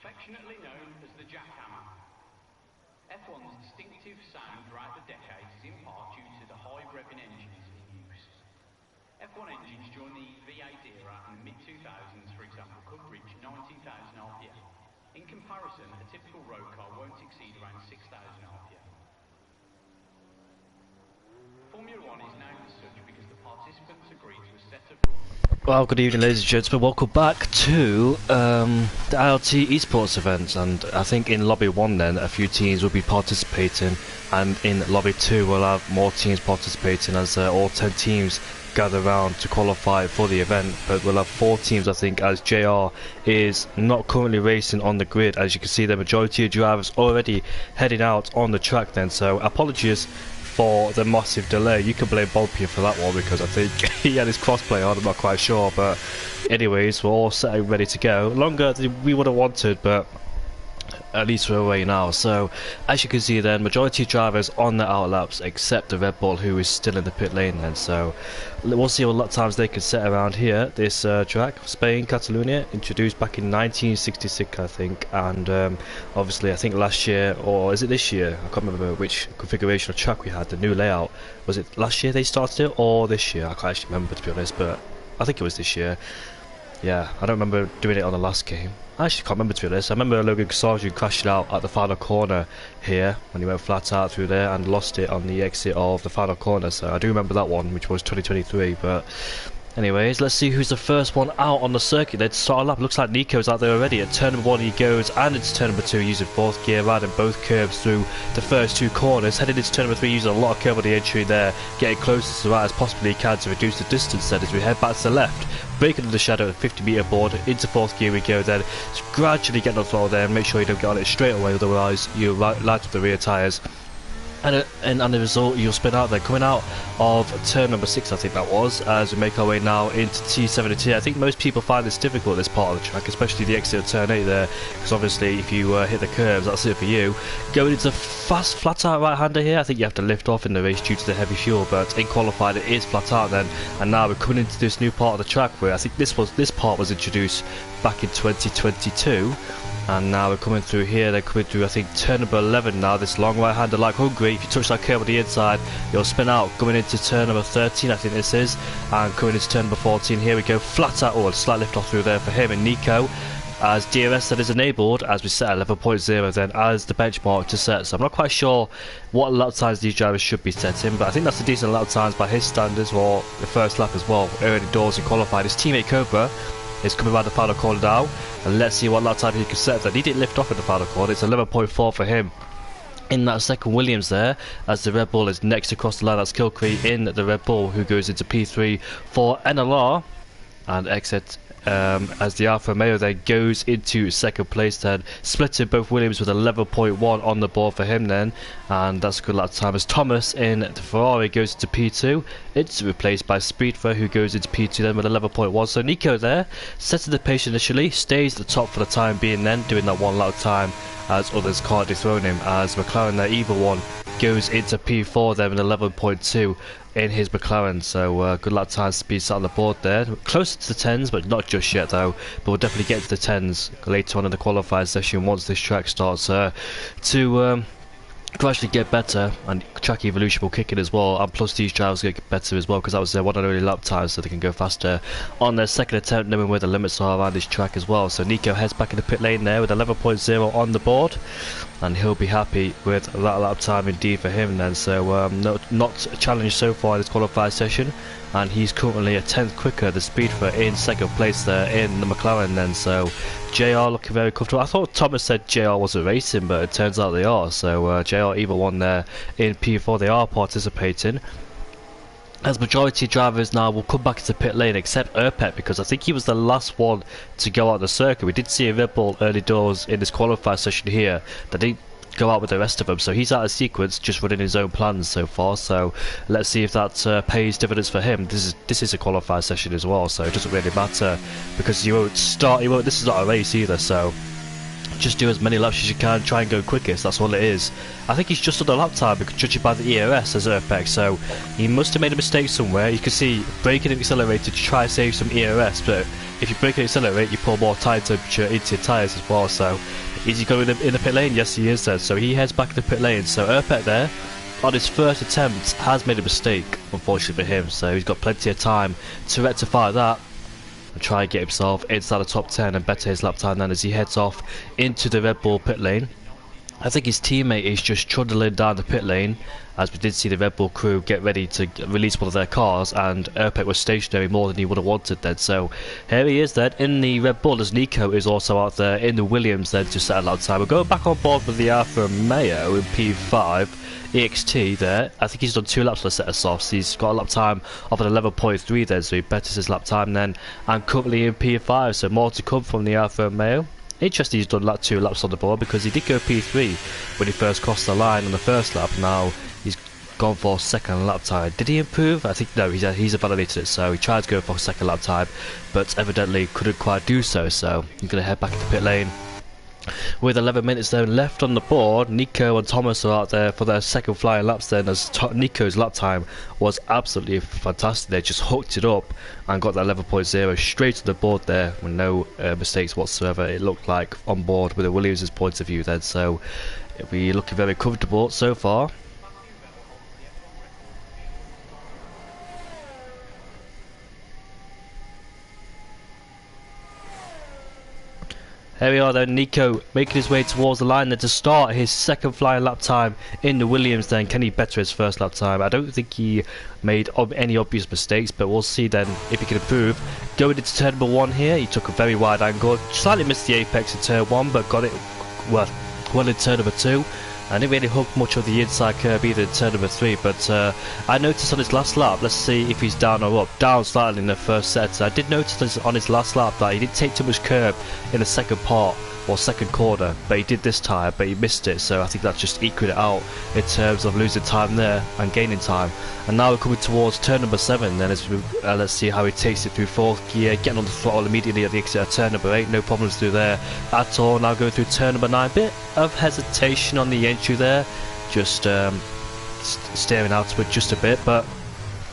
affectionately known as the jackhammer. F1's distinctive sound throughout the decades is in part due to the high revving engines in use. F1 engines during the V8 era in the mid-2000s, for example, could reach 19,000 RPM. In comparison, a typical road car won't exceed around 6,000 RPM. Formula 1 is named as such because the participants agreed to a set of rules. Well, good evening ladies and gentlemen, welcome back to the ILT esports event, and I think in lobby 1 then a few teams will be participating, and in lobby 2 we'll have more teams participating as all 10 teams gather around to qualify for the event. But we'll have 4 teams I think, as JR is not currently racing on the grid. As you can see, the majority of drivers already heading out on the track then, so apologies for the massive delay. You can blame Bolpier for that one because I think he had his crossplay on, I'm not quite sure, but anyways, we're all set and ready to go. Longer than we would have wanted, but at least we're away now. So as you can see then, majority of drivers on the out laps except the Red Bull, who is still in the pit lane then. So we'll see what times they can set around here. This track, Spain, Catalonia, introduced back in 1966 I think, and obviously I think last year, or is it this year, I can't remember which configuration of track we had, the new layout. Was it last year they started it, or this year? I can't actually remember, to be honest, but I think it was this year. Yeah, I don't remember doing it on the last game. I actually can't remember, to be honest. I remember Logan Sargent crashed out at the final corner here when he went flat out through there and lost it on the exit of the final corner. So I do remember that one, which was 2023. But anyways, let's see who's the first one out on the circuit. Let's start a lap. Looks like Nico's out there already. At turn number 1 he goes, and it's turn number 2 using 4th gear, riding both curves through the first 2 corners. Heading into turn number 3 using a lot of curve on the entry there, getting close to the right as possibly he can to reduce the distance then as we head back to the left. Breaking into the shadow at 50 metre board, into 4th gear we go then. Just gradually get on the throttle there and make sure you don't get on it straight away, otherwise you'll light up the rear tyres. And the result, you'll spin out there, coming out of turn number 6 I think that was, as we make our way now into T72. I think most people find this difficult, this part of the track, especially the exit of turn 8 there, because obviously if you hit the curves, that's it for you. Going into fast flat out right hander here, I think you have to lift off in the race due to the heavy fuel, but in qualified it is flat out then. And now we're coming into this new part of the track where I think this part was introduced back in 2022. And now we're coming through here, they're coming through I think turn number 11 now, this long right hander like hungry. If you touch that curve on the inside, you'll spin out. Going into turn number 13 I think this is, and coming into turn number 14, here we go, flat out, a slight lift off through there for him and Nico, as DRS that is enabled as we set 11.0 then as the benchmark to set. So I'm not quite sure what lap times these drivers should be setting, but I think that's a decent lap times by his standards for the first lap as well, early doors and qualified. His teammate Cobra is coming around the final corner now, and let's see what lap time he can set. That he didn't lift off in the final corner. It's 11.4 for him in that second Williams there, as the Red Bull is next across the line. That's Kilcree in the Red Bull, who goes into P3 for NLR and exit as the Alfa Romeo then goes into second place then, splitting both Williams with 11.1 on the board for him then, and that's a good lap time as Thomas in the Ferrari goes into P2. It's replaced by Speedfer, who goes into P2 then with 11.1. So Nico there, setting the pace initially, stays at the top for the time being then, doing that 1 lap time as others can't dethrone him, as McLaren, their evil one, goes into P4 then with 11.2 in his McLaren. So good lap time speed set on the board there, closer to the 10s but not just yet though, but we'll definitely get to the 10s later on in the qualifying session once this track starts to gradually get better, and track evolution will kick in as well, and plus these drivers get better as well, because that was their 1 and only lap time, so they can go faster on their second attempt, knowing where the limits are around this track as well. So Nico heads back in the pit lane there with 11.0 on the board, and he'll be happy with that lap time indeed for him then. So not a challenge so far in this qualifying session, and he's currently a 10th quicker, the Speedfer in second place there in the McLaren then. So JR looking very comfortable. I thought Thomas said JR wasn't racing, but it turns out they are. So JR either one there in P4, they are participating. As majority of drivers now will come back into pit lane except Erpet, because I think he was the last one to go out the circuit. We did see a Red Bull early doors in this qualifying session here that didn't go out with the rest of them, so he's out of sequence, just running his own plans so far. So let's see if that pays dividends for him. This is a qualifying session as well, so it doesn't really matter because you won't start. This is not a race either, so just do as many laps as you can, try and go quickest, that's all it is. I think he's just on the lap time, judging by the ERS as Urpex, so he must have made a mistake somewhere. You can see braking and accelerator to try and save some ERS, but if you brake and accelerate, you pour more tyre temperature into your tyres as well. So is he going in the pit lane? Yes, he is then. So he heads back to the pit lane. So Urpex there, on his first attempt, has made a mistake, unfortunately for him, so he's got plenty of time to rectify that and try and get himself inside the top 10 and better his lap time then as he heads off into the Red Bull pit lane. I think his teammate is just trundling down the pit lane, as we did see the Red Bull crew get ready to release one of their cars, and Urpex was stationary more than he would have wanted then. So here he is then in the Red Bull, as Nico is also out there in the Williams then to set a lap time. We're going back on board with the Alfa Romeo in P5. EXT there, I think he's done 2 laps for the set of softs. He's got a lap time of an 11.3 then, so he betters his lap time then, and currently in P5, so more to come from the Alfa Romeo. Interesting he's done 2 laps on the board, because he did go P3 when he first crossed the line on the first lap. Now he's gone for second lap time. Did he improve? I think no, he's validated it, so he tried to go for a second lap time, but evidently couldn't quite do so, so he's going to head back to the pit lane. With 11 minutes then left on the board, Nico and Thomas are out there for their second flying laps then, as Nico's lap time was absolutely fantastic. They just hooked it up and got that 11.0 straight to the board there with no mistakes whatsoever, it looked like, on board with the Williams' point of view then, so we're looking very comfortable so far. Here we are then, Nico making his way towards the line then to start his second flying lap time in the Williams then. Can he better his first lap time? I don't think he made any obvious mistakes, but we'll see then if he can improve. Going into turn number 1 here, he took a very wide angle, slightly missed the apex in turn 1, but got it well in turn number 2. I didn't really hook much of the inside curve either in turn number 3, but I noticed on his last lap, let's see if he's down or up, down slightly in the first set. I did notice on his last lap that he didn't take too much curve in the second part or second corner, but he did this time, but he missed it, so I think that's just equaled it out in terms of losing time there and gaining time. And now we're coming towards turn number 7 then, as we, let's see how he takes it through 4th gear, getting on the throttle immediately at the exit of turn number 8, no problems through there at all. Now going through turn number 9, bit of hesitation on the entry there, just staring out to it just a bit, but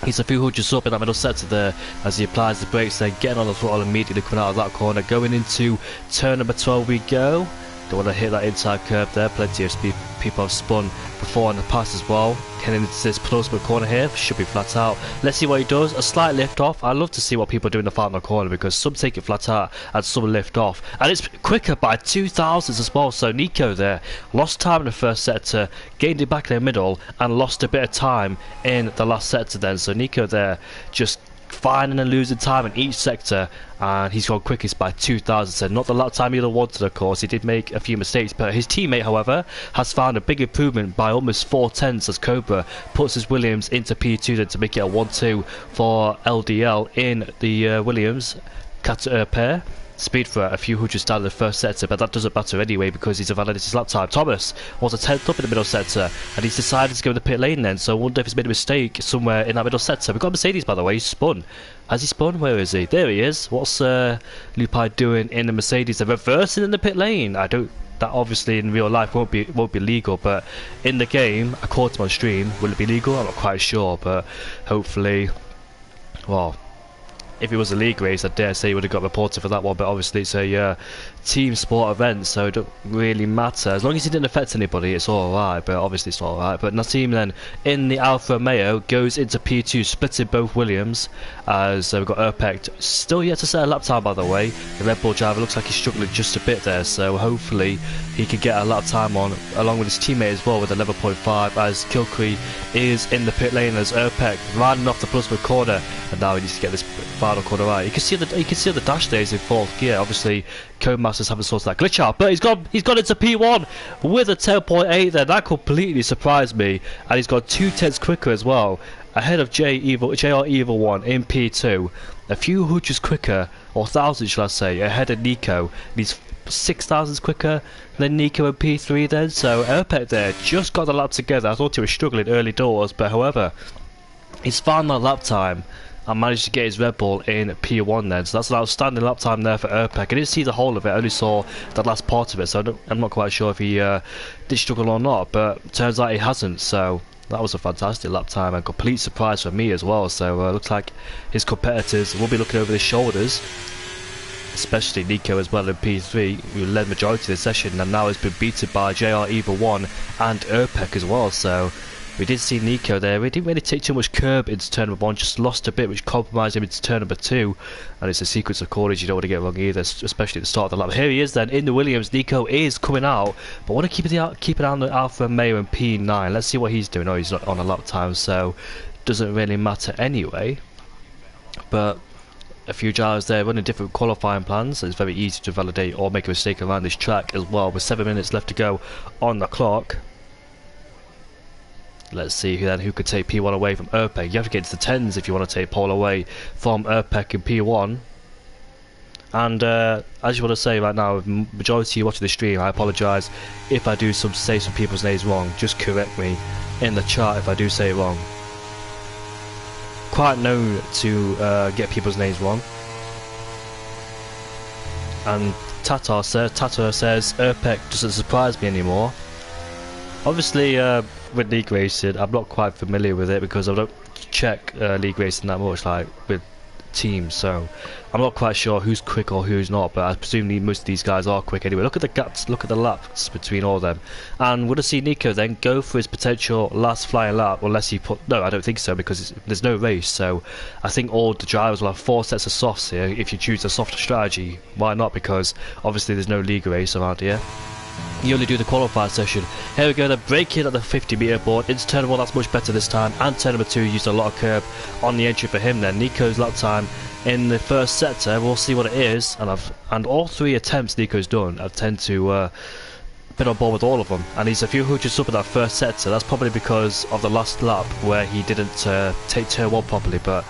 he's a few hundreds up in that middle sector there as he applies the brakes, then getting on the throttle immediately coming out of that corner. Going into turn number 12 we go. Don't want to hit that inside curve there, plenty of speed. People have spun before in the past as well. Getting into this penultimate corner here, should be flat out. Let's see what he does, a slight lift off. I love to see what people do in the final corner, because some take it flat out and some lift off. And it's quicker by 2,000s as well, so Nico there lost time in the first sector, gained it back in the middle, and lost a bit of time in the last sector then. So Nico there just finding and losing time in each sector, and he's gone quickest by 2,000. So not the lap time he wanted, of course. He did make a few mistakes, but his teammate, however, has found a big improvement by almost 4/10 as Cobra puts his Williams into P2 then to make it a 1-2 for LDL in the Williams pair. Speed for a few hundreds down in the first sector, but that doesn't matter anyway because he's validated his lap time. Thomas was a 10th up in the middle sector, and he's decided to go in the pit lane then, so I wonder if he's made a mistake somewhere in that middle sector. We've got Mercedes, by the way. He's spun. Has he spun? Where is he? There he is. What's Lupai doing in the Mercedes? They're reversing in the pit lane. I don't... That obviously in real life won't be legal, but in the game, according to my stream, will it be legal? I'm not quite sure, but hopefully, well, if it was a league race, I dare say he would have got reported for that one, but obviously it's a team sport event, so it don't really matter. As long as he didn't affect anybody, it's alright, but obviously it's alright. But Nassim then, in the Alfa Romeo, goes into P2, splitting both Williams, as we've got Urpex still yet to set a lap time, by the way. The Red Bull driver looks like he's struggling just a bit there, so hopefully he can get a lap time on, along with his teammate as well, with 11.5, as Kilcree is in the pit lane, as Urpex riding off the penultimate corner, and now he needs to get this final corner right. You can see the dash days in 4th gear. Obviously Codemasters haven't sorted that glitch out, but he's gone into P1 with a 10.8 there. That completely surprised me, and he's got 2/10 quicker as well, ahead of JR Evil 1 in P2, a few hundreds quicker, or thousands shall I say, ahead of Nico, and he's 6,000 quicker than Nico in P3 then. So Urpex there just got the lap together. I thought he was struggling early doors, but however, he's found that lap time, and managed to get his Red Bull in P1 then. So that's an outstanding lap time there for Erpek. I didn't see the whole of it, I only saw the last part of it, so I'm not quite sure if he did struggle or not, but turns out he hasn't, so that was a fantastic lap time and complete surprise for me as well. So looks like his competitors will be looking over their shoulders, especially Nico as well in P3, who led majority of the session and now has been beaten by JR Either One and Erpek as well. So we did see Nico there. We didn't really take too much curb into turn number 1, just lost a bit, which compromised him into turn number 2. And it's a sequence of corners you don't want to get wrong either, especially at the start of the lap. Here he is then in the Williams. Nico is coming out, but I want to keep an eye on the Alfa Romeo in P9. Let's see what he's doing. Oh, he's not on a lap time, so doesn't really matter anyway. But a few drivers there running different qualifying plans, so it's very easy to validate or make a mistake around this track as well, with 7 minutes left to go on the clock. Let's see who could take P1 away from Erpek. You have to get into the 10s if you want to take pole away from Erpek in P1. And as you want to say right now, majority of you watching the stream, I apologise if I do say some people's names wrong. Just correct me in the chat if I do say it wrong. Quite known to get people's names wrong. And Tatar says Erpek doesn't surprise me anymore. Obviously, with league racing, I'm not quite familiar with it because I don't check league racing that much, like with teams, so I'm not quite sure who's quick or who's not, but I presume most of these guys are quick anyway. Look at the gaps, look at the laps between all of them. And we're going to see Nico then go for his potential last flying lap, unless he no, I don't think so, because there's no race, so I think all the drivers will have 4 sets of softs here. If you choose a softer strategy, why not? Because obviously there's no league race around here. You only do the qualifier session. Here we go, they're braking at the 50-metre board. Into turn 1, that's much better this time. And turn number 2 used a lot of curb on the entry for him then. Nico's lap time in the first sector, we'll see what it is. And all 3 attempts Nico's done, I tend to been on board with all of them. And he's a few hundreds up in that first sector. That's probably because of the last lap where he didn't take turn 1 properly. But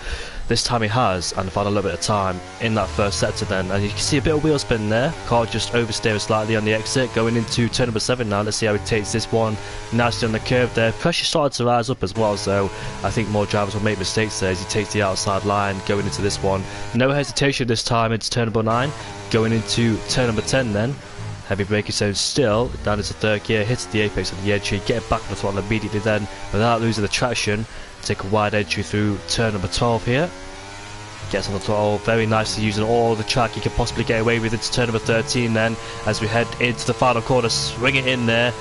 this time he has, and found a little bit of time in that first sector then. And you can see a bit of wheel spin there. Car just oversteering slightly on the exit, going into turn number 7 now. Let's see how he takes this one. Nicely on the curve there. Pressure started to rise up as well, so I think more drivers will make mistakes there as he takes the outside line going into this one. No hesitation this time into turn number 9. Going into turn number 10 then. Heavy braking zone still, down into 3rd gear, hits the apex of the entry, getting back on the throttle immediately then, without losing the traction. Take a wide entry through turn number 12 here. Gets on the throttle, very nicely using all the track he can possibly get away with into turn number 13 then, as we head into the final corner, swing it in there.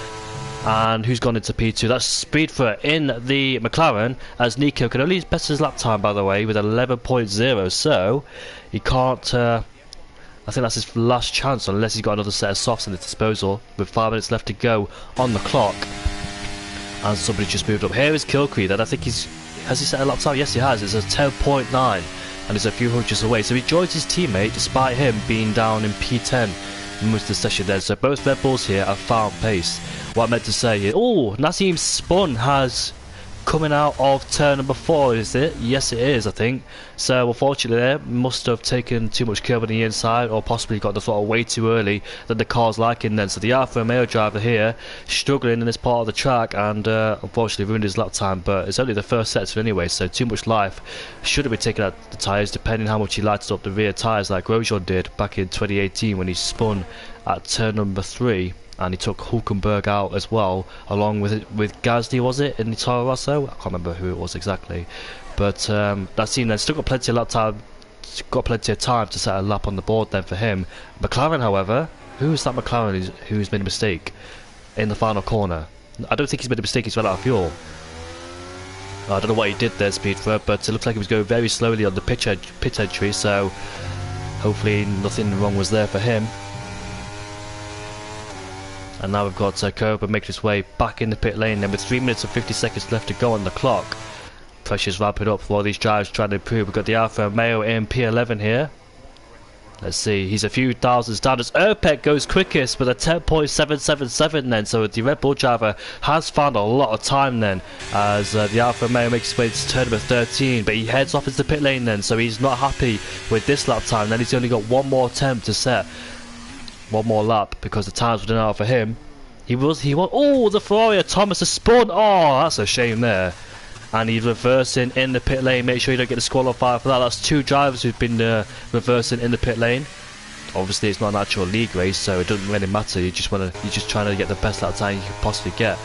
And who's gone into P2? That's Speed for in the McLaren, as Nico can only best his lap time, by the way, with 11.0, so he can't... I think that's his last chance, unless he's got another set of softs in his disposal, with 5 minutes left to go on the clock. And somebody just moved up. Here is Kilcree, then I think has he set a lap time? Yes, he has. It's a 10.9, and he's a few hundreds away. So he joins his teammate, despite him being down in P10 most of the session then. So both Red Bulls here have found pace. What I meant to say is, oh, Nassim Spun has coming out of turn number 4, is it? Yes, it is, I think. So unfortunately there, must have taken too much curb on the inside, or possibly got the throttle way too early than the car's liking then. So the Alfa Romeo driver here struggling in this part of the track, and unfortunately ruined his lap time, but it's only the first sector anyway, so too much life. Shouldn't be taking out the tyres, depending how much he lighted up the rear tyres like Grosjean did back in 2018 when he spun at turn number 3. And he took Hulkenberg out as well, along with Gasly, was it, in the Toro Rosso? I can't remember who it was exactly. But that scene then still got plenty of lap time, got plenty of time to set a lap on the board then for him. McLaren, however, who is that McLaren who's made a mistake in the final corner? I don't think he's made a mistake, he's run out of fuel. I don't know what he did there, Speed for it, but it looks like he was going very slowly on the pit entry, so hopefully nothing wrong was there for him. And now we've got Koba making his way back in the pit lane then with 3 minutes and 50 seconds left to go on the clock. Pressure's ramping up for all these drivers trying to improve. We've got the Alfa Romeo in P11 here. Let's see, he's a few thousands down as Erpek goes quickest with a 10.777 then, so the Red Bull driver has found a lot of time then as the Alfa Romeo makes his way to turn number 13, but he heads off into the pit lane then, so he's not happy with this lap time. Then he's only got one more attempt to set one more lap because the time's running out for him. He was oh, the Ferrari Thomas has spun. Oh, that's a shame there. and he's reversing in the pit lane. Make sure you don't get disqualified for that. That's 2 drivers who've been reversing in the pit lane. Obviously it's not an actual league race, so it doesn't really matter. You're just trying to get the best lap time you can possibly get.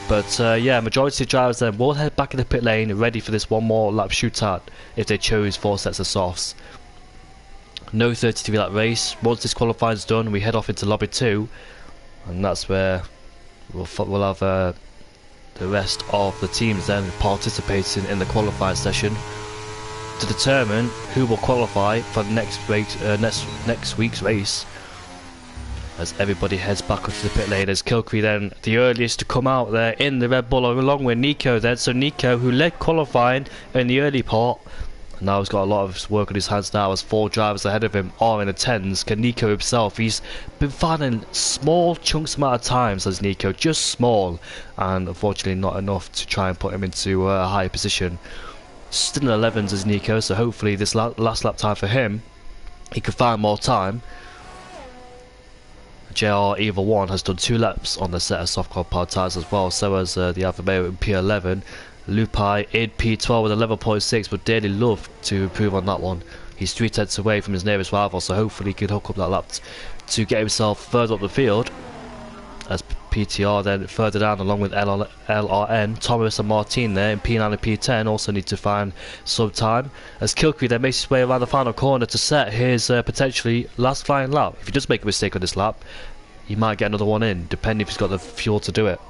But yeah, majority of drivers then will head back in the pit lane, ready for this one more lap shootout if they chose 4 sets of softs. No 33 lap race. Once this qualifying's done, we head off into lobby 2, and that's where we'll have the rest of the teams then participating in the qualifying session to determine who will qualify for the next week's race, as everybody heads back onto the pit lane. As Kilcree then the earliest to come out there in the Red Bull, along with Nico then. So Nico, who led qualifying in the early part, now he's got a lot of work on his hands now, as 4 drivers ahead of him are in the 10s. Can Nico himself, he's been finding small chunks amount of times as Nico, just small, and unfortunately not enough to try and put him into a higher position. Still in 11s as Nico, so hopefully this last lap time for him, he can find more time. JR Evil 1 has done 2 laps on the set of soft hard tyres as well, so has the Alfa Romeo in P11. Lupai in P12 with 11.6, would dearly love to improve on that one. He's 3 tenths away from his nearest rival, so hopefully he can hook up that lap to get himself further up the field. As PTR then further down along with LRN, Thomas and Martin there in P9 and P10 also need to find some time. As Kilcree then makes his way around the final corner to set his potentially last flying lap. If he does make a mistake on this lap, he might get another one in, depending if he's got the fuel to do it.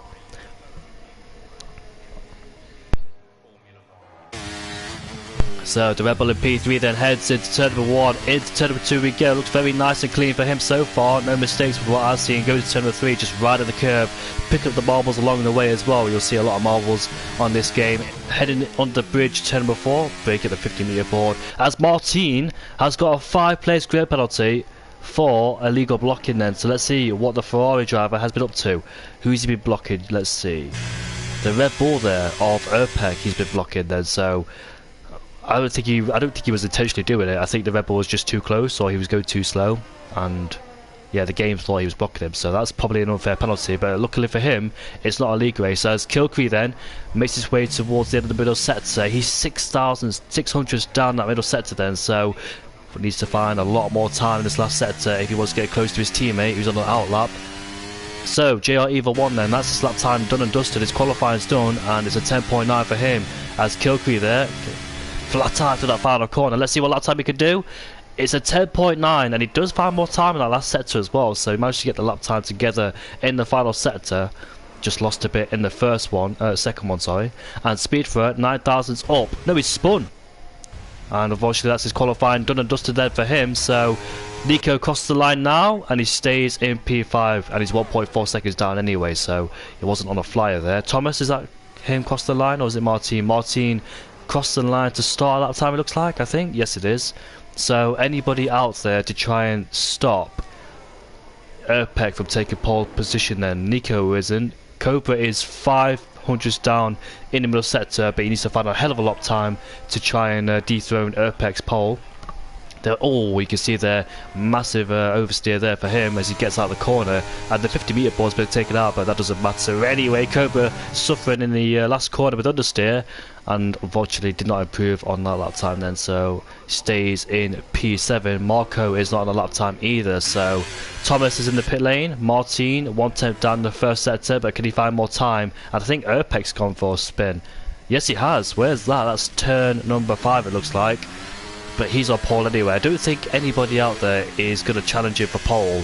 So the Red Bull in P3 then heads into turn number 1, into turn number 2 we go. Looks very nice and clean for him so far, no mistakes with what I've seen. Goes to turn number 3, just right at the curve, pick up the marbles along the way as well. You'll see a lot of marbles on this game. Heading on the bridge, turn number 4, break at the 50-metre board, as Martin has got a 5-place grid penalty for illegal blocking then. So let's see what the Ferrari driver has been up to. Who's he been blocking? Let's see. The Red Bull there of Erpek he's been blocking then, so I don't think he was intentionally doing it. I think the Red Bull was just too close, or he was going too slow, and yeah, the game thought he was blocking him, so that's probably an unfair penalty. But luckily for him, it's not a league race. As Kilcree then makes his way towards the end of the middle sector, he's 6,600 down that middle sector then, so needs to find a lot more time in this last sector if he wants to get close to his teammate who's on the outlap. So JR Evil 1 then, that's his lap time done and dusted. His qualifying's done, and it's a 10.9 for him. As Kilcree there, flat tire to that final corner. Let's see what lap time he can do. It's a 10.9, and he does find more time in that last sector as well, so he managed to get the lap time together in the final sector. Just lost a bit in the second one, sorry. And speed for it, 9 thousandths up. No, he's spun, and unfortunately that's his qualifying done and dusted then for him. So Nico crosses the line now, and he stays in P5, and he's 1.4 seconds down anyway, so he wasn't on a flyer there. Thomas, is that him cross the line, or is it Martin? Martin crossed the line to start that time, it looks like, I think. Yes, it is. So anybody out there to try and stop Erpek from taking pole position then? Nico isn't. Cobra is 500s down in the middle sector, but he needs to find a hell of a lot of time to try and dethrone Erpek's pole. You can see there, massive oversteer there for him as he gets out of the corner, and the 50-metre board's been taken out, but that doesn't matter anyway. Cobra suffering in the last corner with understeer, and unfortunately did not improve on that lap time then, so stays in P7. Marco is not on the lap time either, so Thomas is in the pit lane. Martin 1/10 down the first sector, but can he find more time? And I think Erpek's gone for a spin. Yes, he has. Where's that? That's turn number 5, it looks like. But he's on pole anyway. I don't think anybody out there is going to challenge him for pole.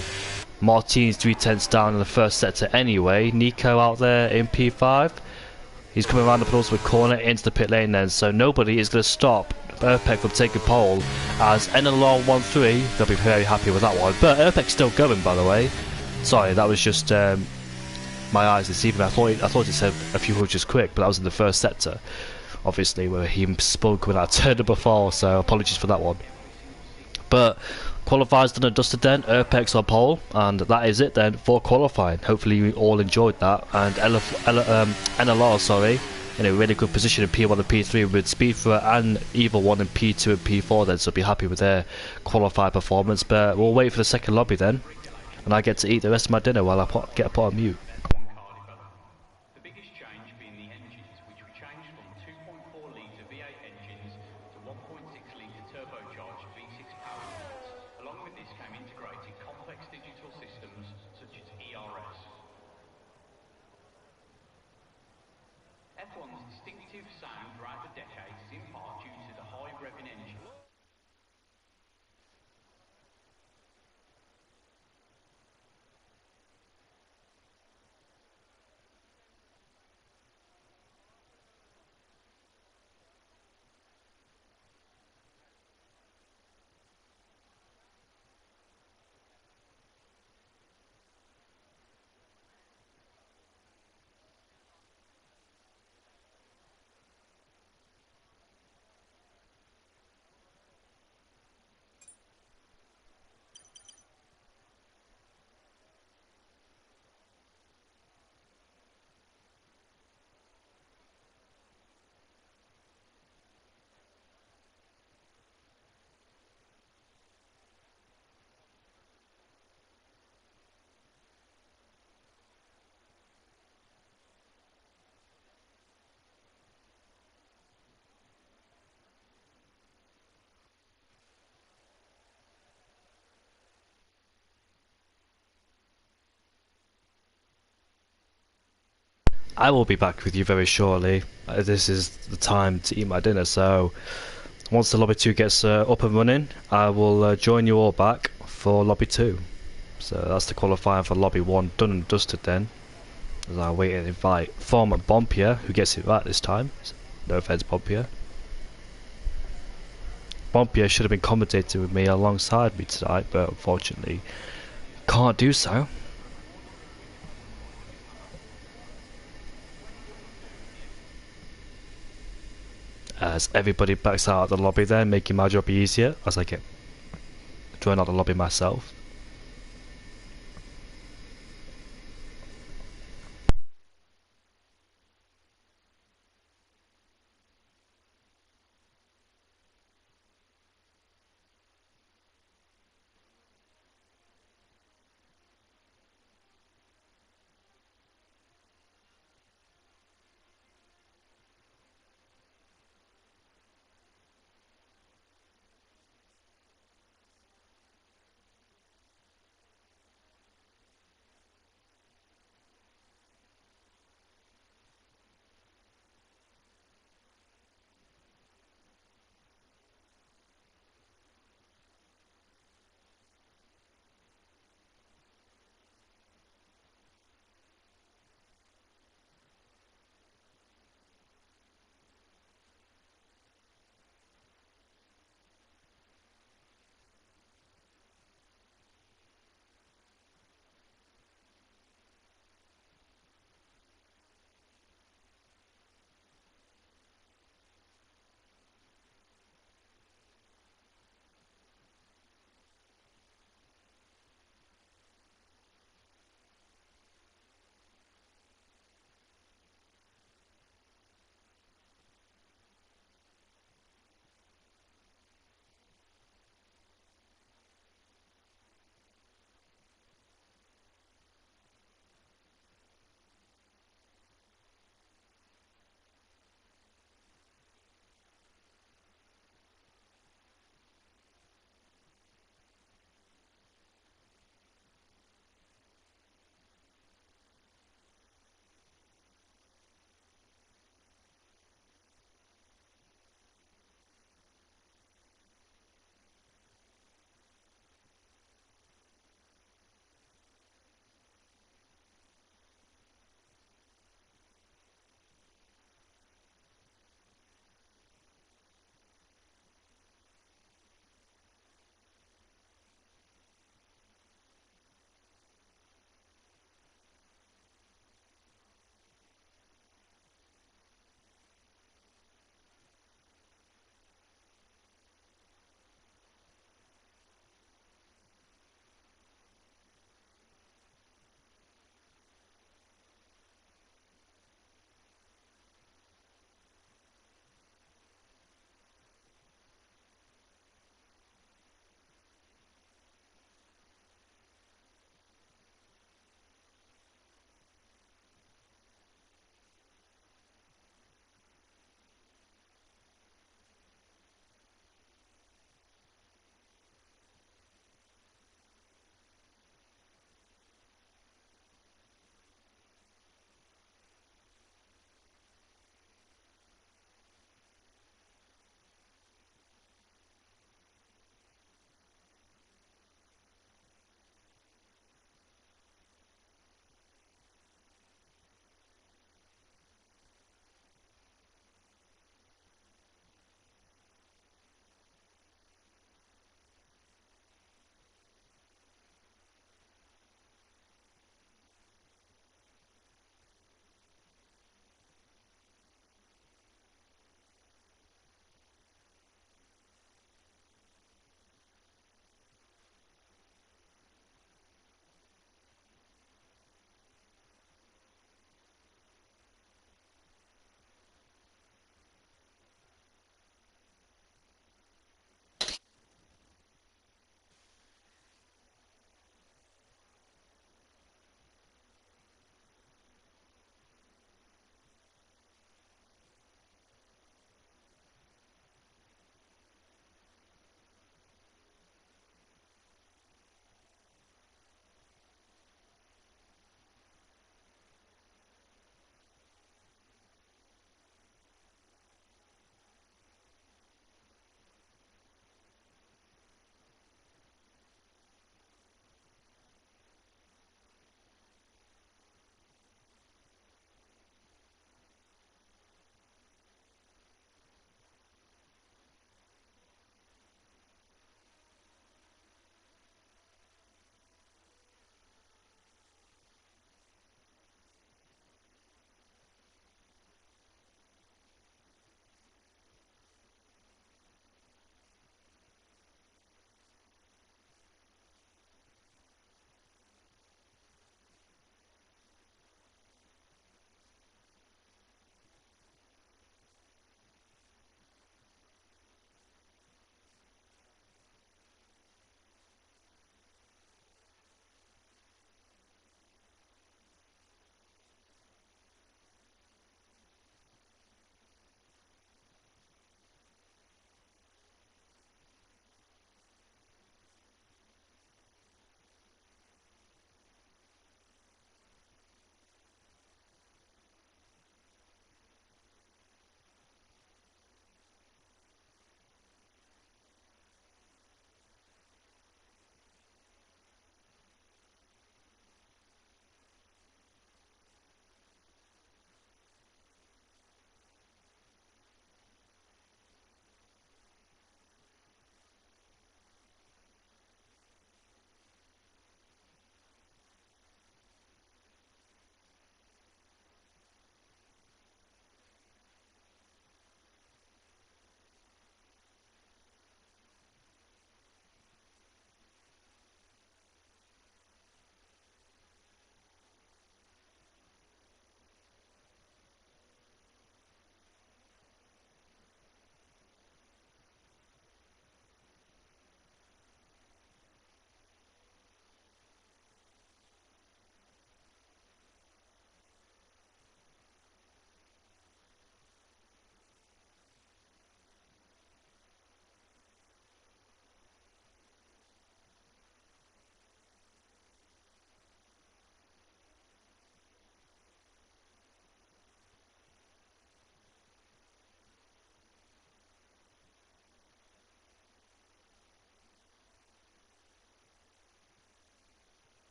Martin's 3/10 down in the first sector anyway. Nico out there in P5. He's coming around the penultimate corner into the pit lane then, so nobody is going to stop Erpek from taking pole. As NLR 1-3, they'll be very happy with that one. But Erpek's still going, by the way. Sorry, that was just my eyes deceiving me. I thought it said a few hundreds quick, but that was in the first sector, obviously, where he spoke with that turn number 4, so apologies for that one. But qualifying's done and dusted then. Erpek's on pole, and that is it then for qualifying. Hopefully you all enjoyed that. And NLR, sorry, in a really good position in P1 and P3 with Speedfer and Evil 1 in P2 and P4 then, so be happy with their qualified performance. But we'll wait for the second lobby then, and I get to eat the rest of my dinner while I get put on mute. The biggest change being the engines, which were changed from 2.0 distinctive sound throughout the decades is in part due to the high revving engine. I will be back with you very shortly. This is the time to eat my dinner, so once the lobby 2 gets up and running, I will join you all back for lobby 2. So that's the qualifying for lobby 1 done and dusted then. As I wait and invite former Bompier, who gets it right this time. No offense, Bompier. Bompier should have been commentating with me alongside me tonight, but unfortunately can't do so. As everybody backs out of the lobby there, making my job easier as I get drawn out of the lobby myself.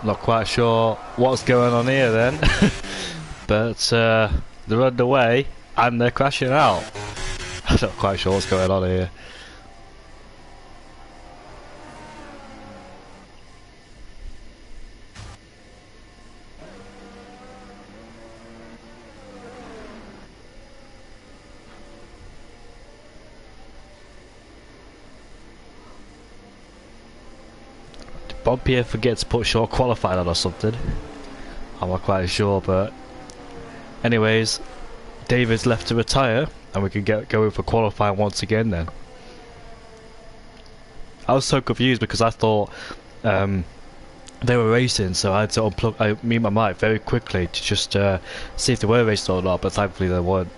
Not quite sure what's going on here then. But they're underway and they're crashing out. I'm not quite sure what's going on here. Did Bob Pierre forget to put short qualifying on or something? I'm not quite sure, but anyways, David's left to retire and we can get going for qualifying once again then. I was so confused because I thought they were racing, so I had to mute my mic very quickly to just see if they were racing or not, but thankfully they weren't.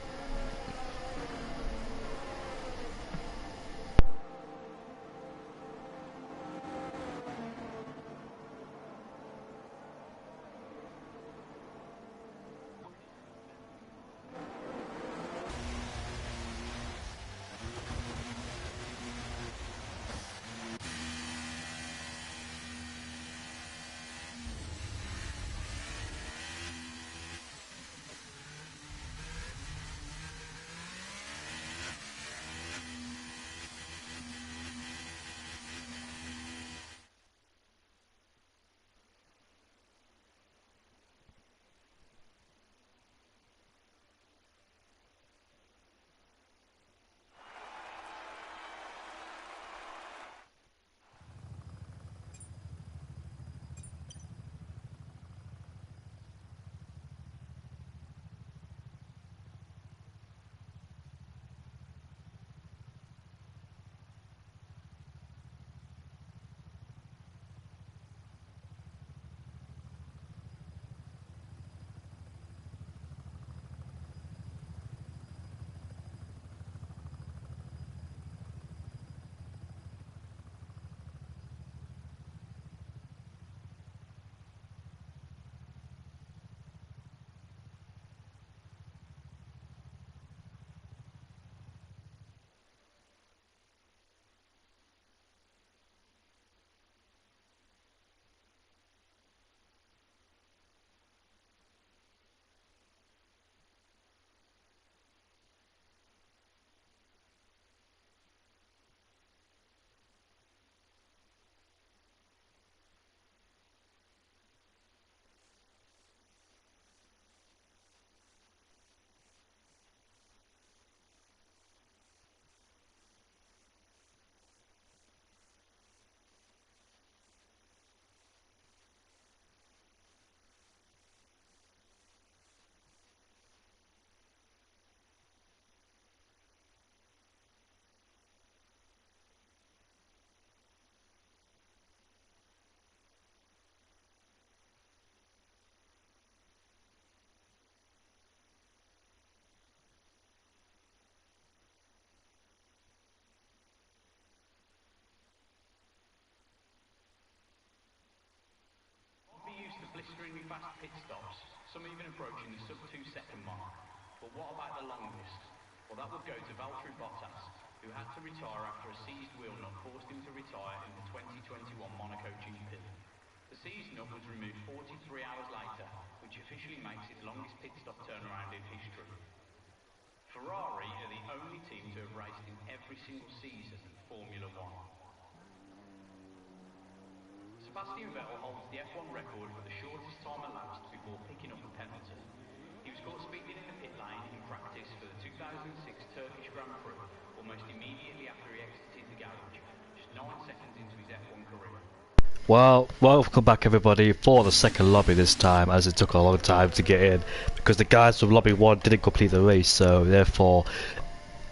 Blisteringly fast pit stops, some even approaching the sub 2 second mark. But what about the longest? Well, that would go to Valtteri Bottas, who had to retire after a seized wheel nut forced him to retire in the 2021 Monaco GP. The seized nut was removed 43 hours later, which officially makes it the longest pit stop turnaround in history. Ferrari are the only team to have raced in every single season of Formula 1. Sebastian Vettel holds the F1 record for the shortest time elapsed before picking up a penalty. He was caught speeding in the pit lane in practice for the 2006 Turkish Grand Prix almost immediately after he exited the garage, just 9 seconds into his F1 career. Well, welcome back everybody for the second lobby this time, as it took a long time to get in because the guys from lobby 1 didn't complete the race, so therefore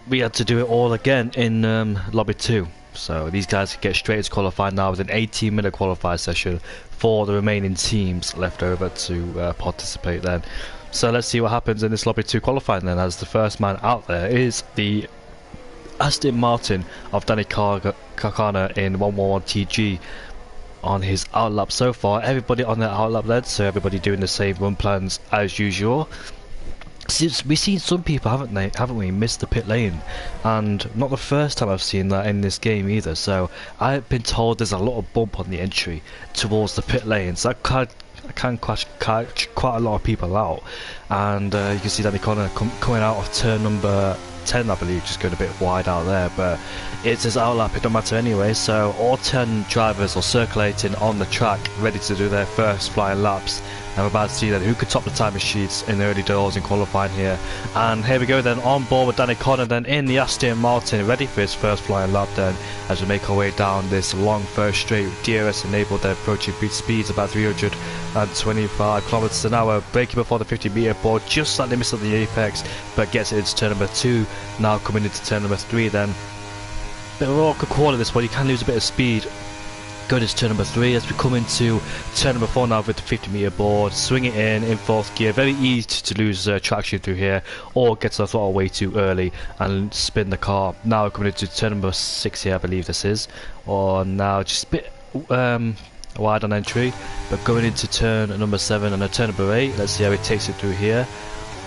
we had to do it all again in lobby 2. So these guys can get straight into qualifying now with an 18-minute qualifying session for the remaining teams left over to participate then. So let's see what happens in this lobby 2 qualifying then, as the first man out there is the Aston Martin of Danny Carcana in 111 TG on his outlap so far. Everybody on their outlap led, so everybody doing the same run plans as usual. we've seen some people, haven't we, miss the pit lane, and not the first time I've seen that in this game either. So I've been told there's a lot of bump on the entry towards the pit lane, so that can catch quite a lot of people out. And you can see Danny Connor coming out of turn number 10, I believe, just going a bit wide out there, but it's his outlap, it don't matter anyway. So all 10 drivers are circulating on the track, ready to do their first flying laps. And we're about to see then who could top the timing sheets in the early doors in qualifying here. And here we go then, on board with Danny Connor then in the Aston Martin, ready for his first flying lap then, as we make our way down this long first straight. DRS enabled, they're approaching peak speeds about 325 kilometers an hour, braking before the 50-meter board, just slightly missed at the apex, but gets it into turn number 2, now coming into turn number 3 then. Bit of an awkward corner this one, you can lose a bit of speed going into turn number 3 as we come into turn number 4 now with the 50-meter board. Swing it in fourth gear, very easy to lose traction through here, or get to the throttle way too early and spin the car. Now coming into turn number 6 here, I believe this is, or now just a bit wide on entry, but going into turn number 7 and a turn number 8, let's see how he takes it through here.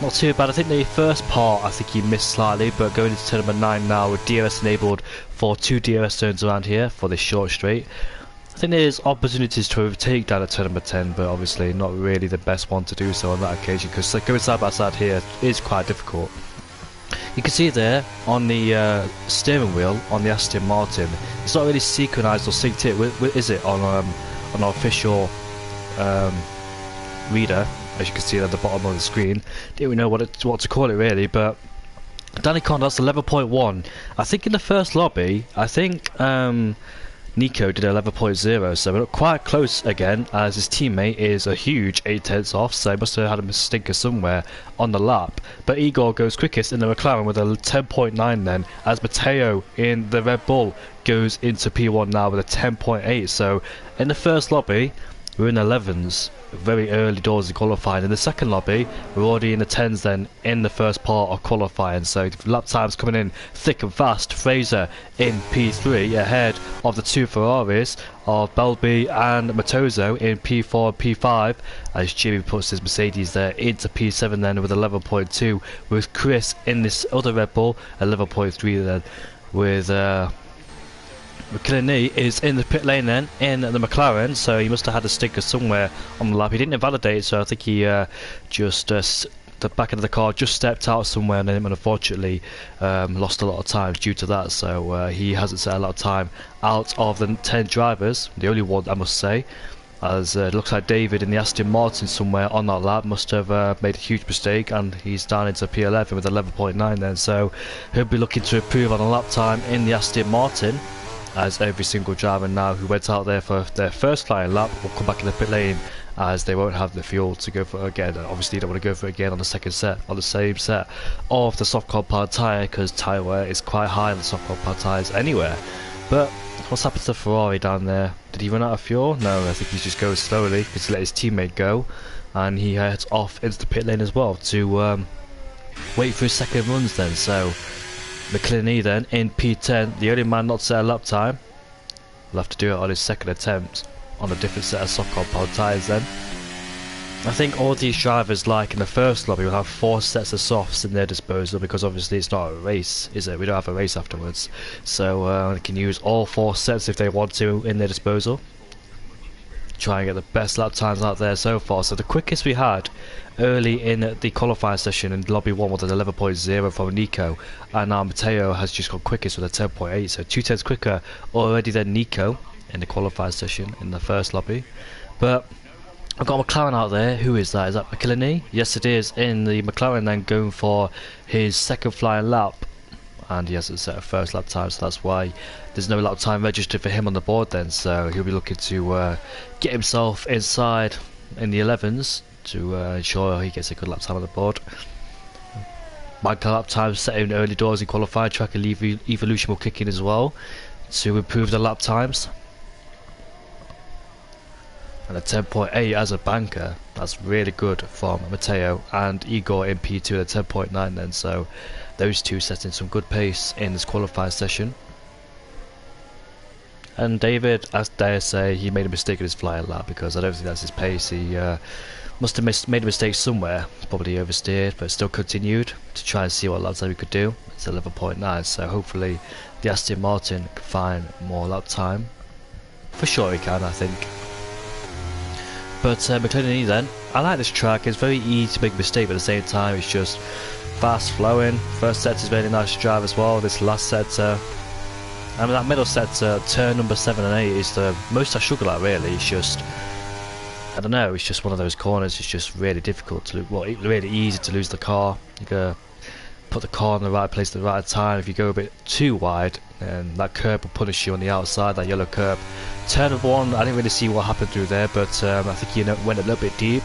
Not too bad. I think the first part, I think he missed slightly, but going into turn number 9 now with DRS enabled for 2 DRS turns around here for this short straight. I think there's opportunities to overtake down at turn number 10, but obviously not really the best one to do so on that occasion, because going side by side here is quite difficult. You can see there on the steering wheel on the Aston Martin, it's not really synchronized or synced in, is it, on our official reader, as you can see at the bottom of the screen. Didn't really know what to call it really, but Danny Connor, that's 11.1. I think in the first lobby, I think Nico did 11.0, so we're quite close again, as his teammate is a huge 8 tenths off, so he must have had a stinker somewhere on the lap. But Igor goes quickest in the McLaren with a 10.9 then, as Matteo in the Red Bull goes into P1 now with a 10.8. So in the first lobby we're in 11s, very early doors in qualifying. In the second lobby we're already in the 10s then in the first part of qualifying, so lap times coming in thick and fast. Fraser in P3 ahead of the 2 Ferraris of Belby and Matozo in P4 and P5, as Jimmy puts his Mercedes there into P7 then with 11.2, with Chris in this other Red Bull 11.3 then, with McKinley is in the pit lane then in the McLaren, so he must have had a stinker somewhere on the lap. He didn't invalidate, so I think he just the back end of the car just stepped out somewhere, and unfortunately lost a lot of time due to that. So he hasn't set a lot of time out of the 10 drivers, the only one I must say, as it looks like David in the Aston Martin somewhere on that lap must have made a huge mistake, and he's down into P11 with 11.9 then, so he'll be looking to improve on a lap time in the Aston Martin, as every single driver now who went out there for their first flying lap will come back in the pit lane, as they won't have the fuel to go for it again. And obviously you don't want to go for it again on the second set, on the same set of the soft compound tyre, because tyre wear is quite high on the soft compound tyres anywhere. But what's happened to Ferrari down there? Did he run out of fuel? No, I think he just goes slowly because he let his teammate go, and he heads off into the pit lane as well to wait for his second runs then. So McCliney then in P10, the only man not to set a lap time, will have to do it on his second attempt on a different set of soft compound tyres then. I think all these drivers, like in the first lobby, will have 4 sets of softs in their disposal, because obviously it's not a race, is it? We don't have a race afterwards, so they can use all 4 sets if they want to in their disposal. Try and get the best lap times out there so far. So the quickest we had early in the qualifying session in lobby 1 was an 11.0 from Nico, and now Matteo has just gone quickest with a 10.8, so 2 tenths quicker already than Nico in the qualifying session in the first lobby. But I've got a McLaren out there. Who is that? Is that McKinley? Yes, it is, in the McLaren then, going for his second flying lap, and he hasn't set a first lap time, so that's why there's no lap time registered for him on the board then. So he'll be looking to get himself inside in the 11s to ensure he gets a good lap time on the board. Michael lap time set in early doors in qualifying. Track Evolution will kick in as well to improve the lap times. And a 10.8 as a banker, that's really good from Matteo and Igor in P2 at 10.9 then, so those two setting some good pace in this qualifying session. And David, I dare say, he made a mistake in his flying lap, because I don't think that's his pace. He must have made a mistake somewhere, probably oversteered, but still continued to try and see what lap time he could do. It's 11.9, so hopefully the Aston Martin can find more lap time. For sure he can, I think. But McLaren then, I like this track. It's very easy to make a mistake, but at the same time it's just fast flowing. First set is very nice to drive as well. This last sector, I mean that middle sector, turn number 7 and 8 is the most I struggle at really. It's just, I don't know, it's just one of those corners. It's just really difficult to, well, really easy to lose the car. You gotta put the car in the right place at the right time. If you go a bit too wide, and that curb will punish you on the outside, that yellow curb. Turn number 1, I didn't really see what happened through there, but I think he went a little bit deep,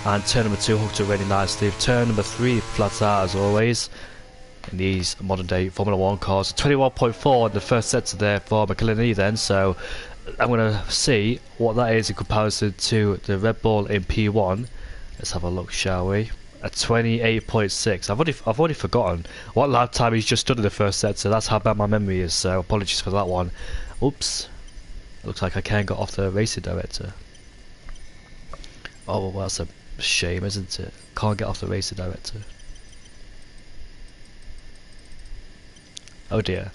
and turn number 2 hooked it really nicely. Turn number 3 flat out as always in these modern day Formula 1 cars. 21.4 in the first sector there for McLaren then, so I'm going to see what that is in comparison to the Red Bull in P1. Let's have a look, shall we? At 28.6. I've already forgotten what lap time he's just done in the first set, so that's how bad my memory is, so apologies for that one. Oops. Looks like I can't get off the racing director. Oh well, that's a shame, isn't it? Can't get off the racing director. Oh dear.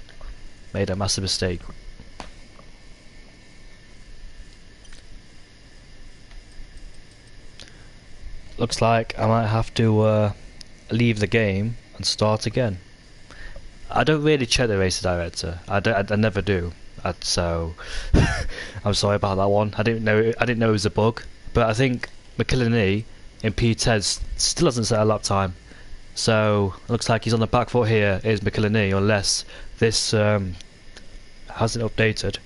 Made a massive mistake. Looks like I might have to leave the game and start again. I don't really check the race director. I never do. So I'm sorry about that one. I didn't know it was a bug. But I think McLaren in P10 still hasn't set a lap time. So it looks like he's on the back foot here. Is McLaren, unless this hasn't updated.